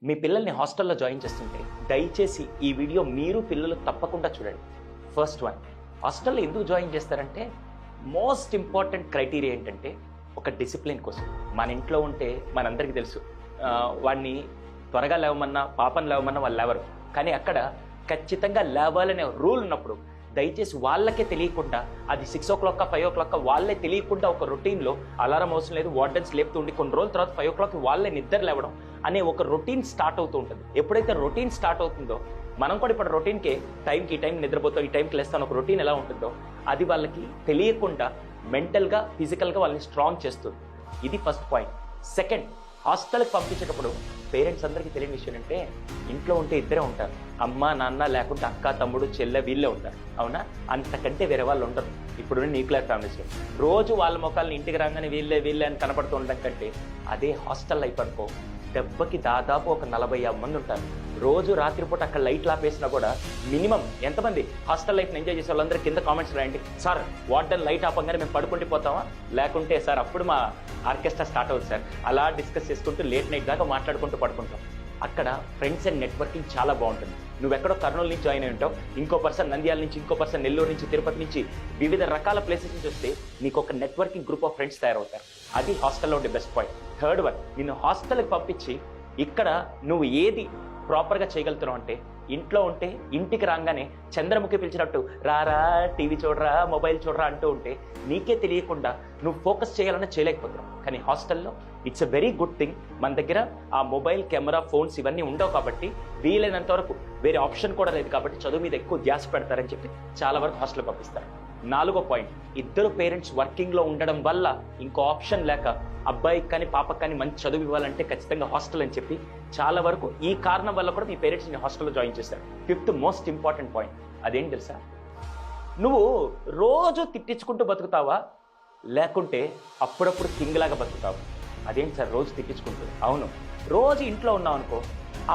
మీ పిల్లల్ని హాస్టల్లో జాయిన్ చేస్తుంటే దయచేసి ఈ వీడియో మీరు పిల్లలు తప్పకుండా చూడండి. ఫస్ట్ వన్, హాస్టల్లో ఎందుకు జాయిన్ చేస్తారంటే మోస్ట్ ఇంపార్టెంట్ క్రైటీరియా ఏంటంటే ఒక డిసిప్లిన్ కోసం. మన ఇంట్లో ఉంటే మనందరికీ తెలుసు, వాడిని త్వరగా లేవమన్నా పాపని లేవమన్నా వాళ్ళు లేవరు. కానీ అక్కడ ఖచ్చితంగా లేవాలనే రూల్ ఉన్నప్పుడు దయచేసి వాళ్ళకే తెలియకుండా, అది 6 o'clock 5 o'clock వాళ్ళే తెలియకుండా ఒక రొటీన్లో అలారం అవసరం లేదు, వార్డెన్స్ లేపుతూ ఉండి కొన్ని రోజుల తర్వాత 5 o'clock వాళ్ళే నిద్ర లేవడం అనే ఒక రొటీన్ స్టార్ట్ అవుతూ ఉంటుంది. ఎప్పుడైతే రొటీన్ స్టార్ట్ అవుతుందో, మనం కూడా ఇప్పుడు రొటీన్కి టైంకి ఈ టైం నిద్రపోతాం, ఈ టైంకి లేస్తాను, ఒక రొటీన్ ఎలా ఉంటుందో అది వాళ్ళకి తెలియకుండా మెంటల్గా ఫిజికల్గా వాళ్ళని స్ట్రాంగ్ చేస్తుంది. ఇది ఫస్ట్ పాయింట్. సెకండ్, హాస్టల్కి పంపించేటప్పుడు పేరెంట్స్ అందరికీ తెలియని విషయం అంటే ఇంట్లో ఉంటే ఇద్దరే ఉంటారు, అమ్మ నాన్న లేకుంటే అక్క తమ్ముడు చెల్లె వీళ్ళే ఉంటారు, అవునా? అంతకంటే వేరే వాళ్ళు ఉండరు. ఇప్పుడు న్యూక్లియర్ ఫ్యామిలీస్లో రోజు వాళ్ళ ముఖాలను ఇంటికి రాగానే వీళ్ళే అని కనపడుతూ ఉండడం కంటే అదే హాస్టల్ లైఫ్ అనుకో, దెబ్బకి దాదాపు ఒక 40-50 మంది ఉంటారు. రోజు రాత్రిపూట అక్కడ లైట్లు ఆపేసినా కూడా మినిమం ఎంతమంది హాస్టల్ లైఫ్ని ఎంజాయ్ చేసే వాళ్ళందరూ కింద కామెంట్స్ రాయండి. సార్ వార్డెన్ లైట్ ఆపంగానే మేము పడుకుంటూ పోతామా, లేకుంటే సార్ అప్పుడు మా ఆర్కెస్ట్రా స్టార్ట్ అవుతుంది సార్, అలా డిస్కస్ చేసుకుంటూ లేట్ నైట్ దాకా మాట్లాడుకుంటూ పడుకుంటాం. అక్కడ ఫ్రెండ్స్ అండ్ నెట్వర్కింగ్ చాలా బాగుంటుంది. నువ్వెక్కడో కర్నూలు నుంచి జాయిన్ అయి ఉంటావు, ఇంకో పర్సన్ నంద్యాల నుంచి, ఇంకో పర్సన్ నెల్లూరు నుంచి, తిరుపతి నుంచి, వివిధ రకాల ప్లేసెస్ నుంచి వస్తే నీకు ఒక నెట్వర్కింగ్ గ్రూప్ ఆఫ్ ఫ్రెండ్స్ తయారవుతారు. అది హాస్టల్లో ఉండే బెస్ట్ పాయింట్. థర్డ్ వన్, నిన్ను హాస్టల్కి పంపించి ఇక్కడ నువ్వు ఏది ప్రాపర్గా చేయగలుగుతున్నావు అంటే, ఇంట్లో ఉంటే ఇంటికి రాగానే చంద్రముఖి పిలిచినట్టు రారా టీవీ చూడరా మొబైల్ చూడరా అంటూ ఉంటే నీకే తెలియకుండా నువ్వు ఫోకస్ చేయాలన్నా చేయలేకపోతున్నావు. కానీ హాస్టల్లో it's a very good thing. మన దగ్గర ఆ మొబైల్ కెమెరా ఫోన్స్ ఇవన్నీ ఉండవు కాబట్టి, వీలైనంత వరకు వేరే ఆప్షన్ కూడా లేదు కాబట్టి చదువు మీద ఎక్కువ ధ్యాస పెడతారని చెప్పి చాలా వరకు హాస్టల్కి పంపిస్తారు. 4వ పాయింట్, ఇద్దరు పేరెంట్స్ వర్కింగ్లో ఉండడం వల్ల ఇంకో ఆప్షన్ లేక అబ్బాయికి కానీ పాపకి కానీ మంచి చదువు ఇవ్వాలంటే ఖచ్చితంగా హాస్టల్ అని చెప్పి చాలా వరకు ఈ కారణం వల్ల కూడా మీ పేరెంట్స్ని హాస్టల్లో జాయిన్ చేశారు. 5th మోస్ట్ ఇంపార్టెంట్ పాయింట్, అదేంటి తెలుసా? నువ్వు రోజు తిట్టించుకుంటూ బతుకుతావా, లేకుంటే అప్పుడప్పుడు కింగ్లాగా బతుకుతావా? అదేంటి సార్ రోజు తిట్టించుకుంటూ? అవును, రోజు ఇంట్లో ఉన్నావు అనుకో,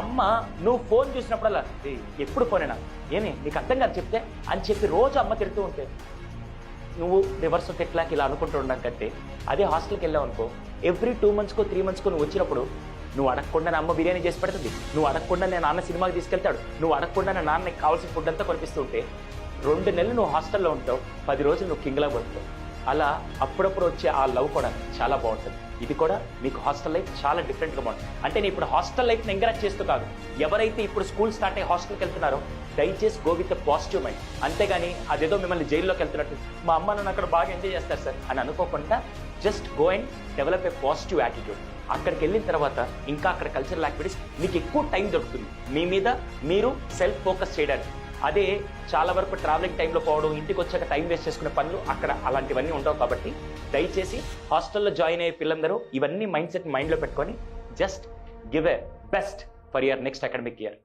అమ్మ నువ్వు ఫోన్ చూసినప్పుడల్లా ఎప్పుడు ఫోనేనా, ఏమి నీకు అర్థం కాదు చెప్తే అని చెప్పి రోజు అమ్మ తిడుతూ ఉంటే నువ్వు రివర్స్ తిట్లాకి ఇలా అనుకుంటూ ఉండడం కంటే, అదే హాస్టల్కి వెళ్ళావు అనుకో, ఎవ్రీ 2 monthsకో 3 monthsకో నువ్వు వచ్చినప్పుడు నువ్వు అడగకుండా అమ్మ బిర్యానీ చేసి పెడుతుంది, నువ్వు అడగకుండా నేను నాన్న సినిమాకి తీసుకెళ్తాడు, నువ్వు అడగకుండా నా నాన్నకి కావాల్సిన ఫుడ్ అంతా కొనిపిస్తూ ఉంటే 2 నెలలు నువ్వు హాస్టల్లో ఉంటావు, 10 రోజులు నువ్వు కింగ్లా పడుతావు. అలా అప్పుడప్పుడు వచ్చే ఆ లవ్ కూడా చాలా బాగుంటుంది. ఇది కూడా మీకు హాస్టల్ లైఫ్ చాలా డిఫరెంట్గా బాగుంటుంది. అంటే నేను ఇప్పుడు హాస్టల్ లైఫ్ని ఎంకరేజ్ చేస్తూ కాదు, ఎవరైతే ఇప్పుడు స్కూల్ స్టార్ట్ అయ్యి హాస్టల్కి వెళ్తున్నారో దయచేసి గో విత్ పాజిటివ్ మైండ్. అంతేగాని అదేదో మిమ్మల్ని జైల్లోకి వెళ్తున్నట్టు మా అమ్మ నన్ను అక్కడ బాగా ఎంజాయ్ చేస్తారు సార్ అని అనుకోకుండా just go and develop a positive attitude. అక్కడికి వెళ్ళిన తర్వాత ఇంకా అక్కడ కల్చరల్ యాక్టివిటీస్ మీకు ఎక్కువ టైం దొరుకుతుంది మీ మీద మీరు సెల్ఫ్ ఫోకస్ చేయడానికి. అదే చాలా వరకు ట్రావెలింగ్ టైంలో పోవడం, ఇంటికి వచ్చాక టైం వేస్ట్ చేసుకునే పనులు అక్కడ అలాంటివన్నీ ఉండవు. కాబట్టి దయచేసి హాస్టల్లో జాయిన్ అయ్యే పిల్లలందరూ ఇవన్నీ మైండ్ సెట్ మైండ్లో పెట్టుకొని just give a best for your next academic year.